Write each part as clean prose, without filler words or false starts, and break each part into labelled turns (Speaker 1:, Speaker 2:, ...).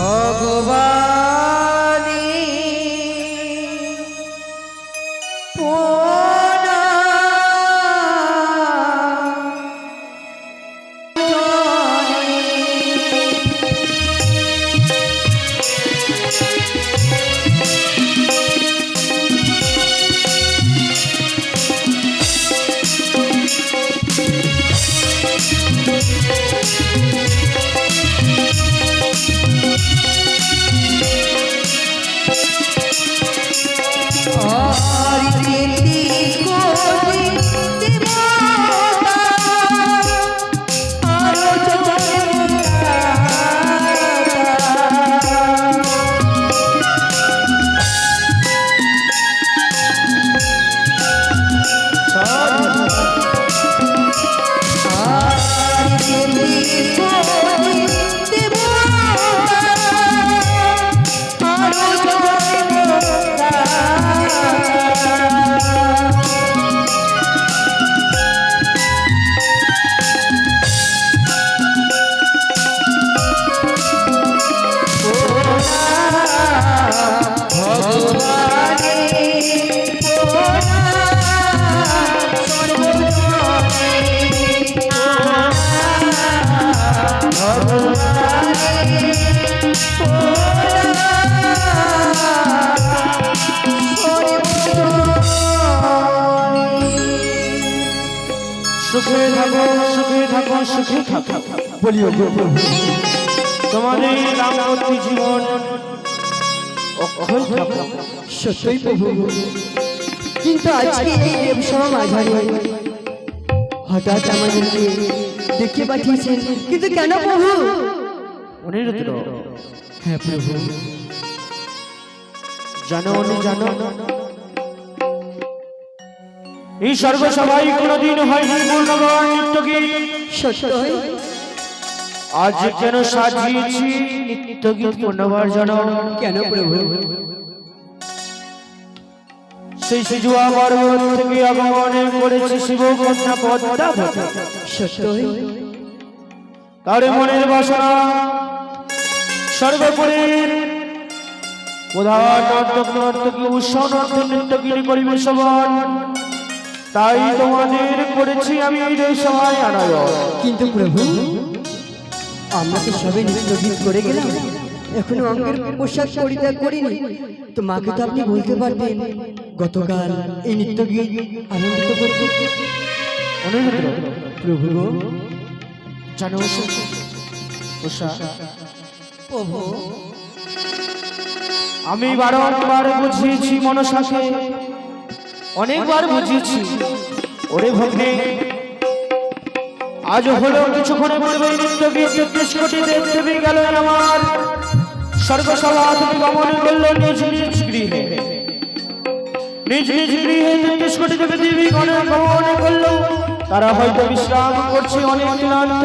Speaker 1: ভগবানী
Speaker 2: সুখে থাকো সুখে থাকো সুখে থাকো বলিও তোমাদের দাম্পত্য জীবন অক্ষয় থাকো।
Speaker 1: সত্যই প্রভু, কিন্তু আজকে এই দেবসভা মাঝারে হঠাৎ আমাদেরকে দেখতে পাঠিয়েছেন, কিন্তু কেন প্রভু?
Speaker 2: অনিরুদ্ধ,
Speaker 1: হ্যাঁ প্রভু,
Speaker 2: জানো জানো এই স্বর্গ সভায় কোনদিন হয়নি পূর্ণগণ নিত্যগীত।
Speaker 1: সত্যই
Speaker 2: আজ কেন সাজিয়েছি নিত্যগীত পূর্ণবার জন?
Speaker 1: কেন প্রভু?
Speaker 2: সেই সিজুয়া পর্বত থেকে আগমন করেছে শিব কন্যা পদ্মাবতী।
Speaker 1: সত্যই
Speaker 2: তার মনের বাসনা সর্বপুরীর প্রধান নর্তক নর্তকী উৎসব নৃত্যগিরি পরিবেশন, তাই তোমাদের করেছি আমি এই সভায় আনায়ন।
Speaker 1: কিন্তু প্রভু, আমরা তো সবে নৃত্য গীত করে গেলাম, এখনো অঙ্গের পোশাক পরিত্যাগ করিনি, তো মাকে তো আপনি বলতে পারবেন গতকাল এই নৃত্য গীত আনন্দিত করতে।
Speaker 2: অনিরুদ্ধ,
Speaker 1: প্রভু গো,
Speaker 2: জানো উষা,
Speaker 1: প্রভু
Speaker 2: আমি বারংবার বুঝিয়েছি মনসাকে, অনেকবার বুঝিয়েছি, ওরে ভগ্নে আজ হলো কিছুক্ষণে পূর্বে নৃত্য গীত 33 কোটি দেব দেবী গেল আমার স্বর্গসভা থেকে গমন করল নিজ নিজ গৃহে। নিজ নিজ গৃহে 33 কোটি দেব দেবী গমন করল, তারা হয়তো বিশ্রাম করছে অনেক ক্লান্ত।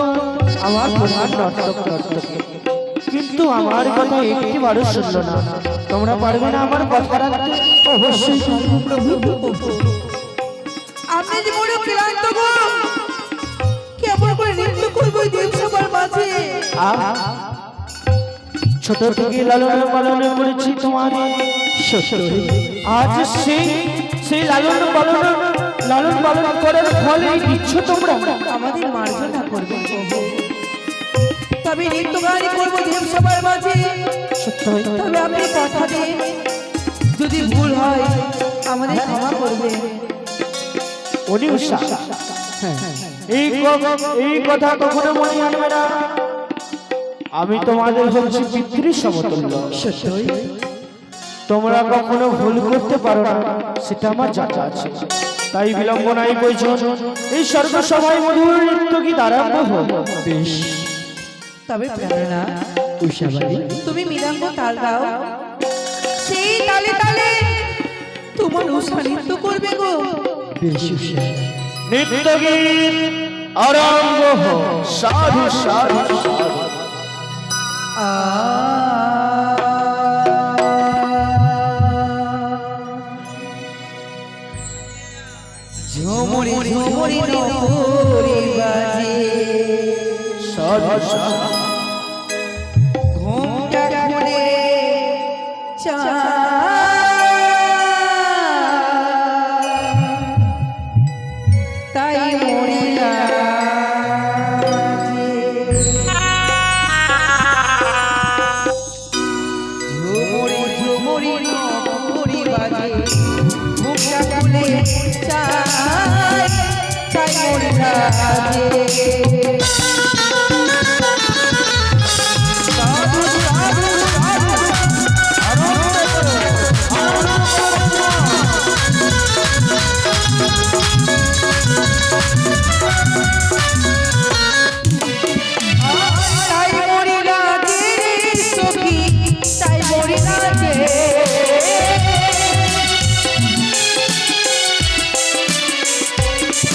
Speaker 2: আমার প্রধান নর্তক নর্তকী কিন্তু আমার কথা একটিবারও শুনল না। তোমরা পারবে না আমার কথা রাখতে?
Speaker 1: অবশ্যই প্রভু।
Speaker 3: আপনি যে বড় ক্লান্ত গো, কেমন করে নৃত্য করবো এই দেবসভার মাঝে?
Speaker 2: ছোট থেকে লালন পালন করেছি তোমার, আজ সেই লালন পালন করার ফলে দিচ্ছ তোমরা
Speaker 3: আমাদের মার্জনা করবেন প্রভু। তবে নৃত্য গানই করবো দেবসভার মাঝে। তবে আপনি কথা দিন, যদি ভুল হয় আমাদের ক্ষমা করবেন।
Speaker 2: অনিউষা, এই কথা কখনো মনে আনবে না। আমি তোমাদের হচ্ছে পিতৃ সমতুল্য, তোমরা কখনো ভুল করতে পারো না, সেটা আমার জানা আছে। তাই বিলম্ব নাই প্রয়োজন, এই স্বর্গ সভায় মধুর নৃত্য গীত আরম্ভ হোক।
Speaker 1: বেশ,
Speaker 3: তবে প্রেরণা,
Speaker 1: উষাবাড়ি
Speaker 3: তুমি মৃদঙ্গ তাল দাও, সেই তালে তালে তোমার উষা নৃত্য করবে গো।
Speaker 1: বেশ উষা,
Speaker 2: নৃত্য গীত আরম্ভ হোক। সাধু সাধু সাধু।
Speaker 3: ঝুমুরি ঝুমুরি নপুরি বাজে,
Speaker 2: সাধু সাধু।
Speaker 3: ঘুমটা তাই মরিলা ঝুমুরি ঝুমুরি নপুরি বাজে মুখটা খুলে চাই তাই মরিলা সাধু সাধু তাই মরিলা যে সখী তাই মরিলা যে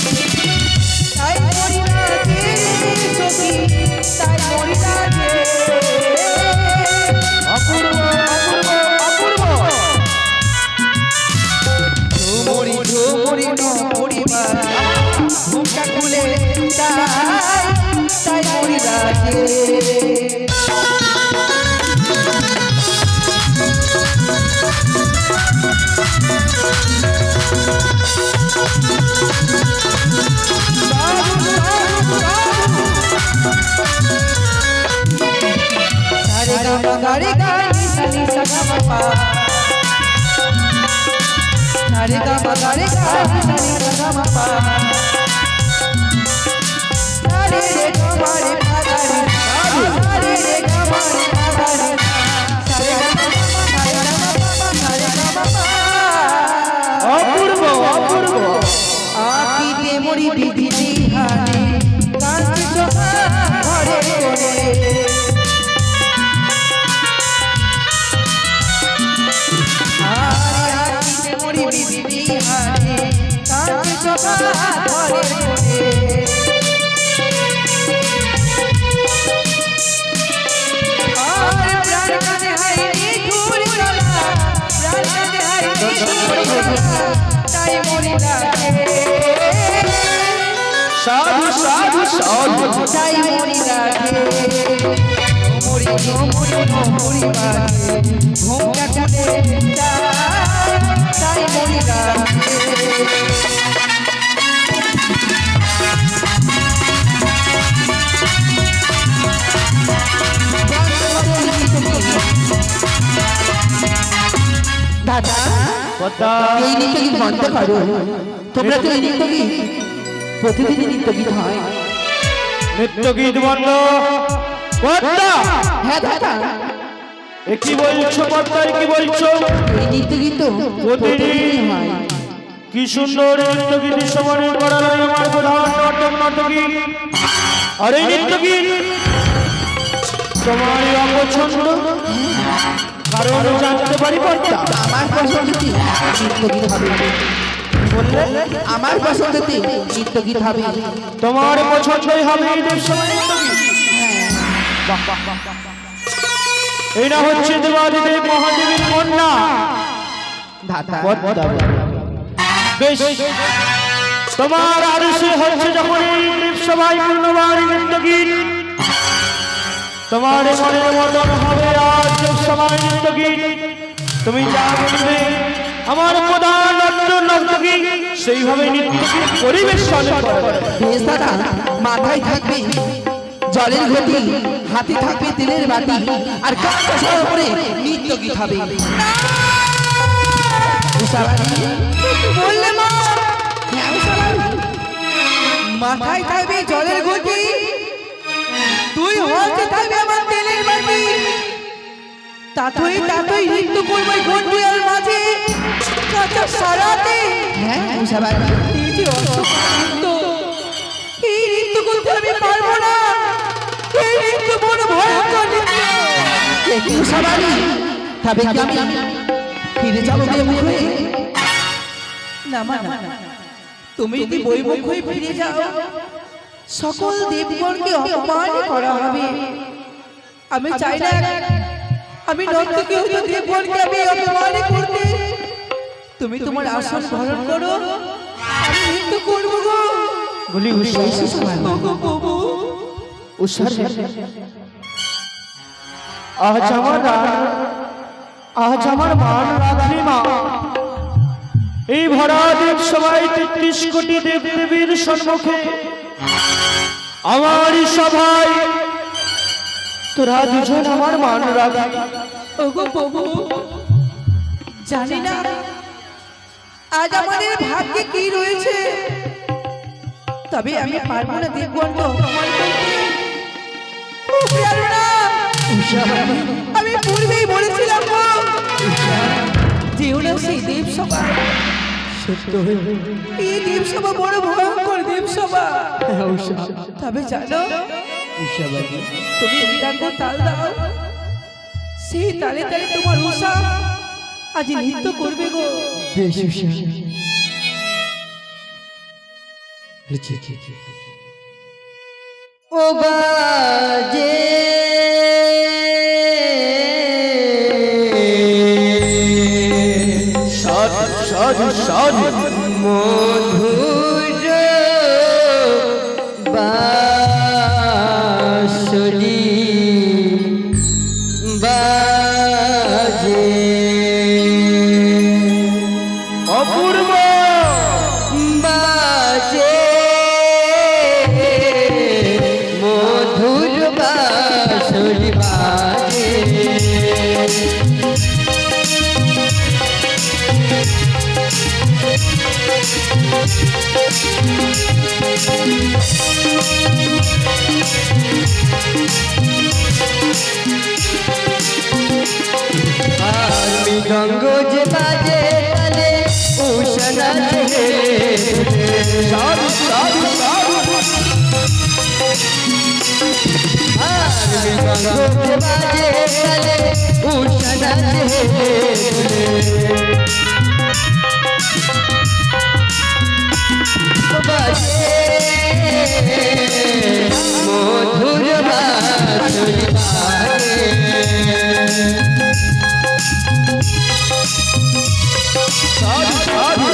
Speaker 3: তাই মরিলা যে সখী তাই মরিলা যে
Speaker 2: অপূর্ব অপূর্ব অপূর্ব
Speaker 3: ঝুমুরি ঝুমুরি নপুরি বাজে মুখটা খুলে চাই তাই মরিলা যে সারে গামা গারে গানি সানি সাগা পা সারে গামা গারে গানি সানি সাগা পা সারে রে গামা রে পাগারে সারে রে গামা রে পাগারে সারে গামা পা
Speaker 2: অপূর্ব অপূর্ব
Speaker 3: আকিতে মরি বিধি দিহানে কাঞ্চি চোখা ঘরে ঘরে আকিতে মরি বিধি দিহানে কাঞ্চি চোখা ঘরে ঘরে আর প্রাণ কাঁদে হাইনি ঝুরি গলা প্রাণ কাঁদে হাইনি ঝুরি গলা তাই মরি লাগে
Speaker 2: সাধু সাধু সাধু
Speaker 3: তাই মরি লাগে মরি মরি মরি বাজে ঘুমটা খুলে তাই মরি লাগে দাদা
Speaker 2: পদ্মা
Speaker 3: এই নৃত্য গীত বন্ধ করো তোমরা তো এই নৃত্য গীত প্রতিদিনই নৃত্য গীত হয়
Speaker 2: নৃত্য গীত বন্ধ পদ্মা
Speaker 3: হ্যাঁ দাদা
Speaker 2: এ কি বলছো পদ্মা এ কি বলছো
Speaker 3: এই নৃত্য গীত তো প্রতিদিনই হয়
Speaker 2: কি সুন্দর নৃত্য গীত সমানে করালো আমার প্রধান নাটক নর্তকী আর এই নৃত্য গীত তোমার অপছন্দ কারণ জানতে পারি পদ্মা
Speaker 3: আমার পছন্দতে নৃত্য গীত হবে
Speaker 2: বললে
Speaker 3: আমার পছন্দতে নৃত্য গীত হবে
Speaker 2: তোমার পছন্দই হবে এই দেবসভায় নৃত্য গীত। বাহ, বাহ, বাহ, বাহ। এই না হচ্ছে দেবাদিদেব মহাদেবীর কন্যা
Speaker 3: দাদা
Speaker 2: পদ্মা বেশ তোমার আদেশে হচ্ছে যখন এই দেবসভায় পূর্ণবার নৃত্য গীত তোমার মনের মতন হবে আজ দেবসভায় নৃত্য গীত তুমি যা বলবে আমার প্রধান নর্তকী সেইভাবে নৃত্য গীত পরিবেশন করবে
Speaker 3: বেশ দাদা মাথায় থাকবে জলের গতি হাতে থাকবে তেলের বাতি আর কাঁচার উপরে নৃত্য গীত হবে বললে মা মাথায় থাকবে জলের গতি তুই হাতে থাকবে আমার তেলের বাতি তাতই তাতই নৃত্য করবে ঘন্টিয়ার মাঝে কাঁচা সারাতে হ্যাঁ মুসাবাই এই যে অসুস্থ এই নৃত্য করতে আমি পারবো না এই নৃত্য বড় ভয়ঙ্কর নৃত্য মুসাবাই তবে কি আমি ফিরে যাবো বেমুখ হয়ে না মা না তুমি যদি বইমুখ হয়ে ফিরে যাও সকল দেবগণকে অপমান করা হবে আমি চাই না আমি নর্তকী হতে দেবগণকে আমি অপমান করতে তুমি তোমার আসন ধারণ করো আমি নৃত্য করবো গো
Speaker 2: বলি আজ আমার আজ আমার মান রাখি মা এই ভরা দেব সবাই ৩৩ কোটি দেব দেবীর সম্মুখে আমার সভায় তোরা দুজন আমার মান রাখি।
Speaker 3: ওগো প্রভু, জানি না আজ আমাদের ভাগ্যে কি রয়েছে, তবে আমি পারবো না দেবগণ অপমান করতে। ও প্রিয়ারুণা, আমি পূর্বেই বলেছিলাম গো, যেও না সেই দেবসভা। এই দেবসভা বড় ভয়ঙ্কর দেবসভা। তবে জানো, তুমি মৃদঙ্গ তাল দাও, সেই তালে তালে তোমার উষা আজ নৃত্য করবে গো।
Speaker 1: ও বাজে
Speaker 2: সাধু সাধু সাধু
Speaker 1: মধুর বাঁশরি বাজে
Speaker 2: অপূর্ব
Speaker 1: বাজে মধুর বাঁশরি বাজে মৃদঙ্গ যে বাজে তালে উষা নাচে
Speaker 2: সাধু সাধু সাধু
Speaker 1: মৃদঙ্গ যে বাজে তালে উষা নাচে বাজে মধুর বাঁশরি বাজে
Speaker 2: সাধু সাধু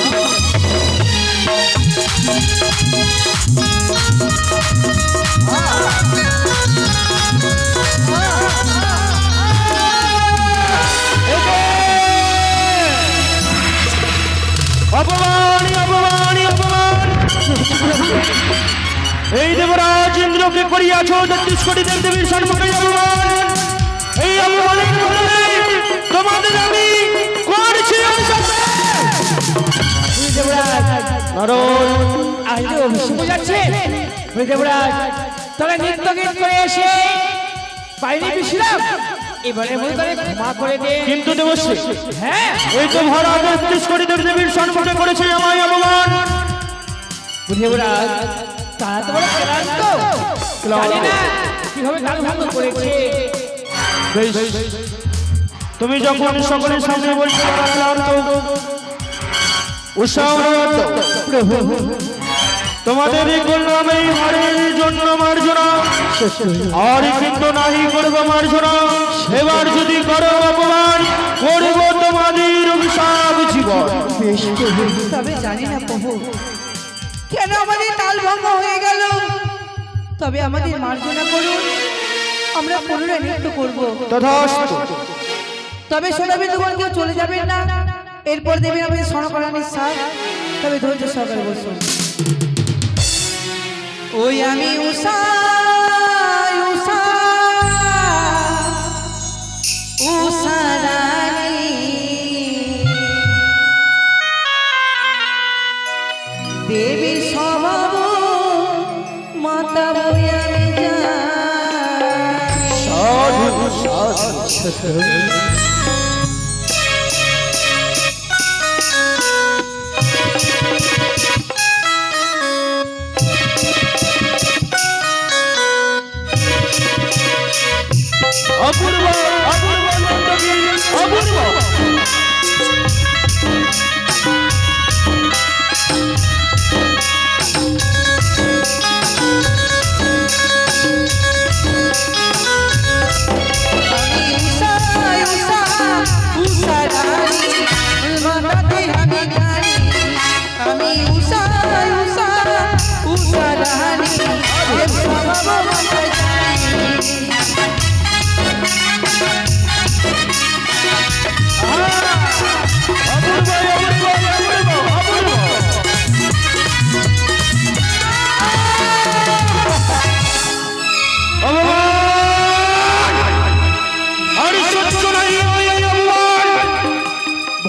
Speaker 2: অপমান অপমান অপমান এই দেবরাজ ইন্দ্রকে করিয়াছ ৩৩ কোটি দেব দেবীর সম্মুখে অপমান। এই অপমানের বদলে তোমাদের আমি করছি
Speaker 3: তবে নৃত্য গীত করে এসে বাইরে পিছিলাম, এবারে ক্ষমা করে দে।
Speaker 2: কিন্তু দেবশ্রী,
Speaker 3: হ্যাঁ,
Speaker 2: এই তো ভরা ৩৩ কোটি দেব দেবীর সম্মুখে করেছে আমায় অপমান।
Speaker 3: দেবরাজ তারা তো বড় ক্লান্ত, জানি না কিভাবে গান ভঙ্গ করেছে।
Speaker 2: বেশ, তুমি যখন সকলের সামনে বলছো তোমাদের করলাম এই হারের জন্য মার্জনা, আর কিন্তু নাহি করবো মার্জনা। এবার যদি করো অপমান করবো তোমাদের অভিশাপ জীবন।
Speaker 3: তবে জানি না প্রভু কেন আমাদের তাল ভঙ্গ হয়ে গেল, তবে আমাদের মার্জনা করুন, আমরা পুনরায় নৃত্য করবো।
Speaker 2: তথাস্তু।
Speaker 3: তবে শোনাবে তোমার কেউ চলে যাবেন না, এরপর দেবেন আমাদের স্বর্ণকরণের সাথ। তবে ধৈর্য সহকারে বসুন। ওই আমি উষা উষা উষা রানী, দেবীর স্বভাব মাতা বই আমি জানি।
Speaker 2: সাধু সাধু অপূর্ব অপূর্ব অপূর্ব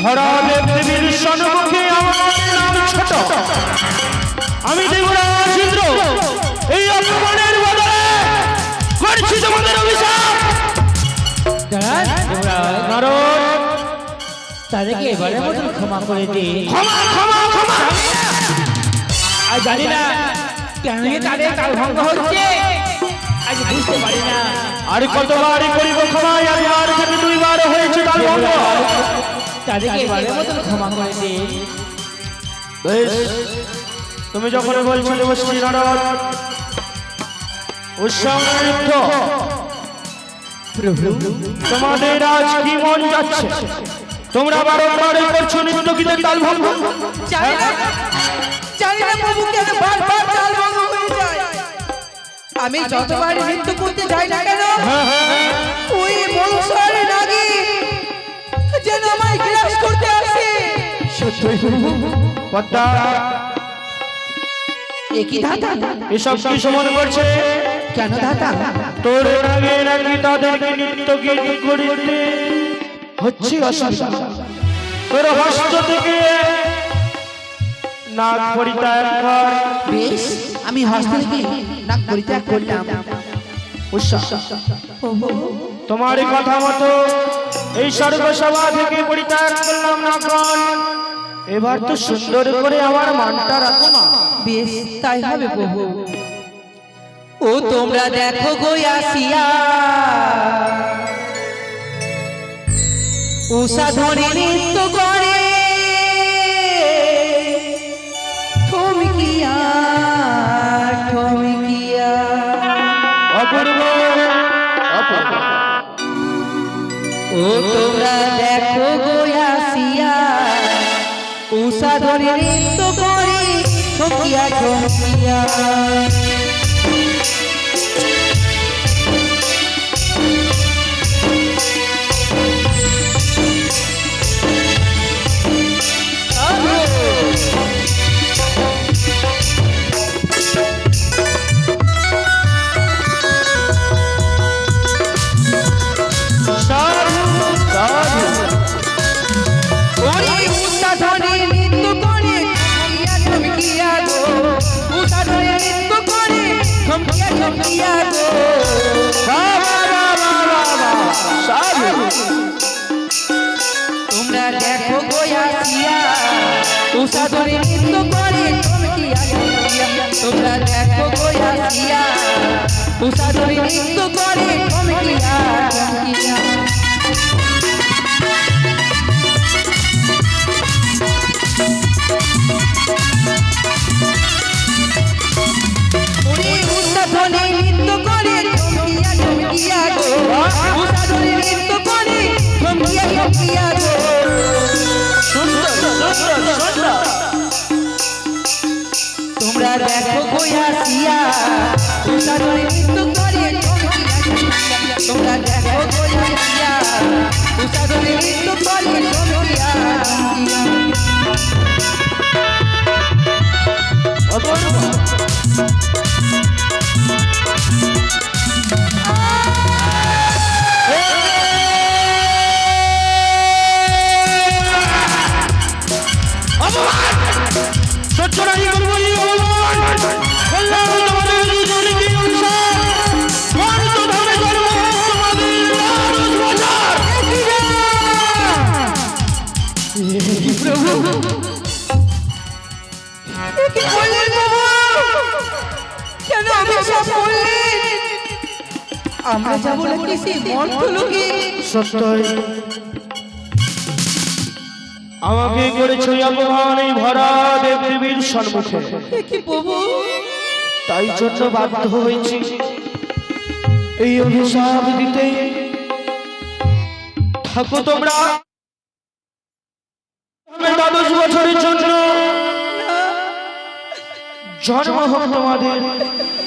Speaker 2: ধরা দেবদেবীর সম্মুখে আমার নাম ছোট, আমি দেবরাজ ইন্দ্র এই অপমানের বদলে করছি তোমাদের অভিশাপ। নারদ,
Speaker 3: তাদেরকে এবারে মতন ক্ষমা করে দে।
Speaker 2: ক্ষমা ক্ষমা ক্ষমা।
Speaker 3: আর জানি না কেন যে তাদের কাল ভঙ্গ হচ্ছে, আজ বুঝতে পারি না।
Speaker 2: আর কতবার করিব ক্ষমা? একবার থেকে দুইবার হয়েছে তার ভঙ্গ।
Speaker 3: তাদেরকে এবারে মতন ক্ষমা করে দে।
Speaker 2: বেশ, তুমি যখন বলছো দেবশ্রী নারদ, উৎসঙ্গিত
Speaker 3: প্রভু,
Speaker 2: তোমাদের আজ কি মন যাচ্ছে? তোমরা বারবার করছো নৃত্য গীতের তাল ভঙ্গ।
Speaker 3: জানি না প্রভু কেন বারবার চাল ভঙ্গ হয়ে যায়। আমি যতবার নৃত্য করতে যাই না কেন, ওই মনসারে নাগি যেন আমায় গ্রাস করতে আসে।
Speaker 2: পদ্মা,
Speaker 3: একই ধাতা,
Speaker 2: এসব কি সমান করছে?
Speaker 3: কেন ধাতা?
Speaker 2: তোর আগে নাকি তাদেরকে নৃত্য গীত করিতে হচ্ছে অসুবিধা। তোর হস্ত থেকে নাক পরিত্যাগ কর।
Speaker 3: বেশ, আমি হস্ত থেকে নাক পরিত্যাগ করলাম।
Speaker 2: তোমার কথা মতো এই স্বর্গসভা থেকে পরিত্যাগ করলাম না কন। এবার তো সুন্দর করে আমার মানটা রাখো মা।
Speaker 3: বেশ, তাই হবে প্রভু। ও তোমরা দেখো গো আসিয়া, উষা ধরে নৃত্য করে ঠমকিয়া ঠমকিয়া।
Speaker 2: অপূর্ব অপূর্ব।
Speaker 3: ও তোমরা দেখো গো আসিয়া, উষা ধরে নৃত্য করে ঠমকিয়া ঠমকিয়া। তোমরা দেখো গোয়াসিয়া, উষা ধরে নৃত্য করে ঠমকিয়া ঠমকিয়া। তোমরা দেখো গোয়াসিয়া, উষা ধরে নৃত্য করে ঠমকিয়া ঠমকিয়া। উষা ধরে নৃত্য করে ঠমকিয়া ঠমকিয়া গো, উষা ধরে নৃত্য করে ঠমকিয়া ঠমকিয়া গো।
Speaker 2: সুন্দর সুন্দর সুন্দর।
Speaker 3: তোমরা দেখো গোয়াসিয়া, উষা ধরে নৃত্য করে ঠমকিয়া ঠমকিয়া। তোমরা দেখো গোয়াসিয়া, উষা ধরে নৃত্য করে ঠমকিয়া ঠমকিয়া।
Speaker 2: অপূর্ব। সহ্য নাই করবো এই অপমান। বললাম তোমাদের দুজনে কি অনুসার মর্তভাবে করব তোমাদের লালুস বাজার।
Speaker 3: প্রভু, কি বললেন বাবা? কেন অভিশাপ করলেন? আমরা যাবো নাকি সেই মর্তলোকে?
Speaker 2: সত্যই আমাকে করেছে অপমান এই ভরা দেবদেবীর সম্মুখে।
Speaker 3: কি প্রভু,
Speaker 2: তাই জন্য বাধ্য হয়েছি এই অভিশাপ দিতে। থাকো তোমরা দ্বাদশ বছরের জন্য, জন্ম হোক তোমাদের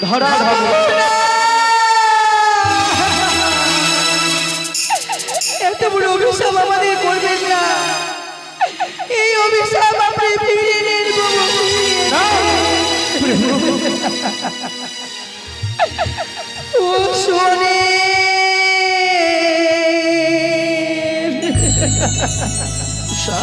Speaker 2: ধরা হবে।
Speaker 3: এত বড় অভিশাপ আমাদের করবেন না। এই অভিশাপ আপনি ফিরিয়ে নিন প্রভু। ও শোনে
Speaker 2: অনুষা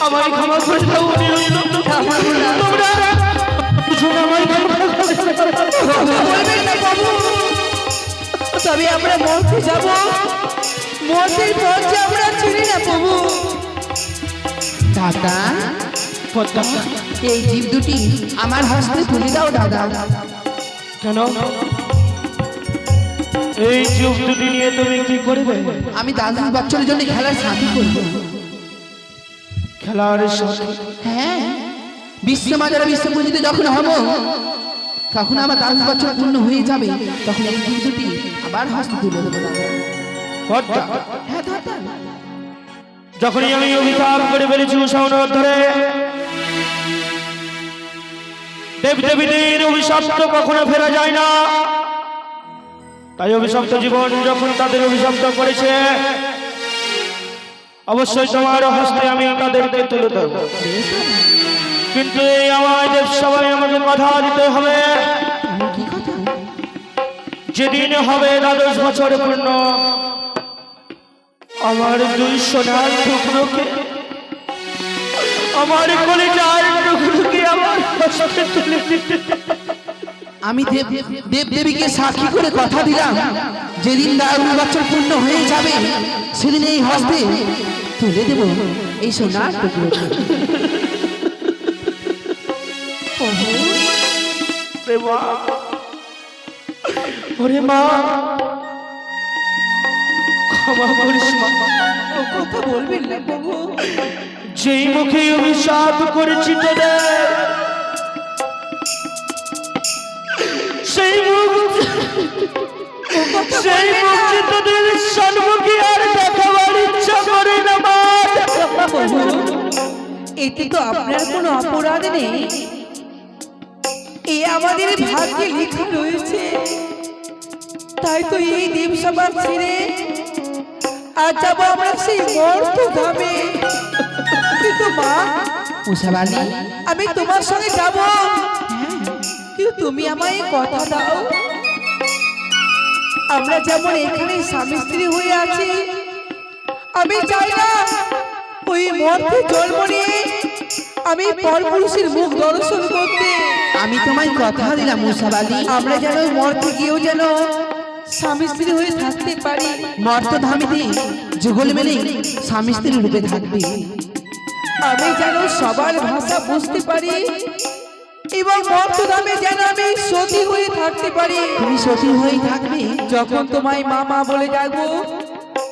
Speaker 2: আমায় ক্ষমা করে দাও
Speaker 3: তবে আমরা মরতে যাব, মরতের পর যে আমরা চিনি না প্রভু। দাদা এই জীব দুটি আমার হস্তে তুলে দাও দাদা।
Speaker 2: কেন এই জীব দুটি নিয়ে তুমি কি করবে?
Speaker 3: আমি দাদুর বাচ্চার জন্য খেলার সাথী করব।
Speaker 2: খেলার সাথী?
Speaker 3: হ্যাঁ, বিশ্বমাজারা বিশ্বপূজিত যখন হব তখন আমার দাদুর বাচ্চা পূর্ণ হয়ে যাবে, তখন এই জীব দুটি আবার হস্তে তুলে দেবো দাদা। হ্যাঁ দাদা,
Speaker 2: যখনই আমি অভিশাপ করে ফেলেছি উষাউনর ধরে, দেবদেবীদের অভিশাপ তো কখনো ফেরা যায় না। তাই অভিশপ্ত জীবন যখন তাদের অভিশপ্ত করেছে, অবশ্যই তোমার হস্তে আমি তাদেরকে তুলে দেব। কিন্তু এই আমাদের সবাই আমাকে কথা দিতে হবে, যেদিন হবে 12 বছর পূর্ণ, আমার 2 সোনার টুকরোকে, আমার কলিজার টুকরোকে আমার হস্তে তুলে দিতে।
Speaker 3: আমি দেবদেবীকে সাক্ষী করে কথা দিলাম, যেদিন দারুণ বছর পূর্ণ হয়ে যাবে সেদিন এই হস্তে তুলে দেব এই সোনার টুকরো।
Speaker 2: ওরে মা, ক্ষমা করিস মা।
Speaker 3: ও কথা বলবেন না বাবু,
Speaker 2: যেই মুখে অভিশাপ করেছি তোদের, সেই মুখ তোদের সম্মুখে আর দেখাবার ইচ্ছা করে না মা।
Speaker 3: এতে তো আপনার কোনো অপরাধ নেই, এ আমাদের ভাগ্যে লেখা রয়েছে। তাই তো এই দেবসভা ছেড়ে আজ যাবো আমরা সেই মর্ত ধামে। কিন্তু মা উষাবালি, আমি তোমার সঙ্গে যাব, কিন্তু তুমি আমায় কথা দাও, আমরা যেমন এখানে স্বামী স্ত্রী হয়ে আছি, আমি চাই না ওই মর্তে জন্ম নিয়ে আমি পরপুরুষের মুখ দর্শন করতে। আমি তোমায় কথা দিলাম উষাবালি, আমরা যেন মর্তে গিয়েও যেন স্বামী স্ত্রী হয়ে থাকতে পারি। মর্ত ধামেতে যুগল মেলে স্বামী স্ত্রী রূপে থাকবে, আমি যেন সবার ভাষা বুঝতে পারি এবং মর্তধামে যেন আমি সতী হয়ে থাকতে পারি। তুমি সতী হয়ে থাকবে, যখন তোমায় মা মা বলে ডাকবো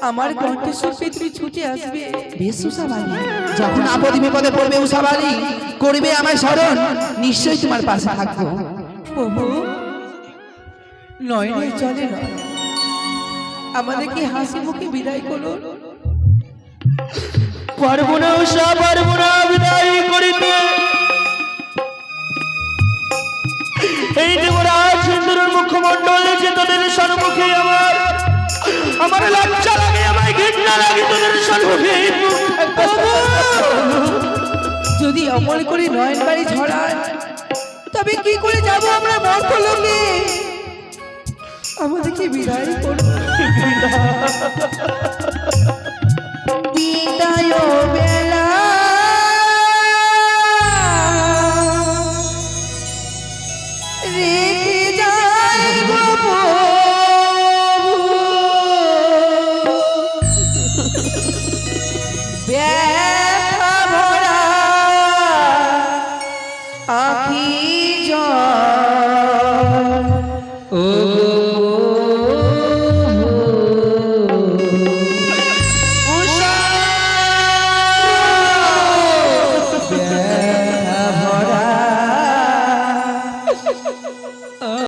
Speaker 3: আমার কণ্ঠস্বর পেয়ে তুমি ছুটে আসবে।
Speaker 4: বেশ উষাবালি, যখন আপদে বিপদে পড়বে উষাবালি করবে আমায় স্মরণ, নিশ্চয়ই তোমার পাশে থাকবো।
Speaker 3: প্রভু নয় নয় চলে না, আমাদেরকে হাসি মুখে বিদায় করুন।
Speaker 2: পারবো না উষা, পারবো না বিদায় করিতে। এই দেবরাজ হিন্দুর মুখমণ্ডল যে তোদের সম্মুখে আমার লজ্জা লাগে, আমায় ঘৃণা লাগে তোদের সম্মুখে।
Speaker 3: যদি অমল করে নয়ন বাড়ি ঝরায়, তবে কি করে যাব আমরা মর্তলোকে? আমাদেরকে বিদায় করুন।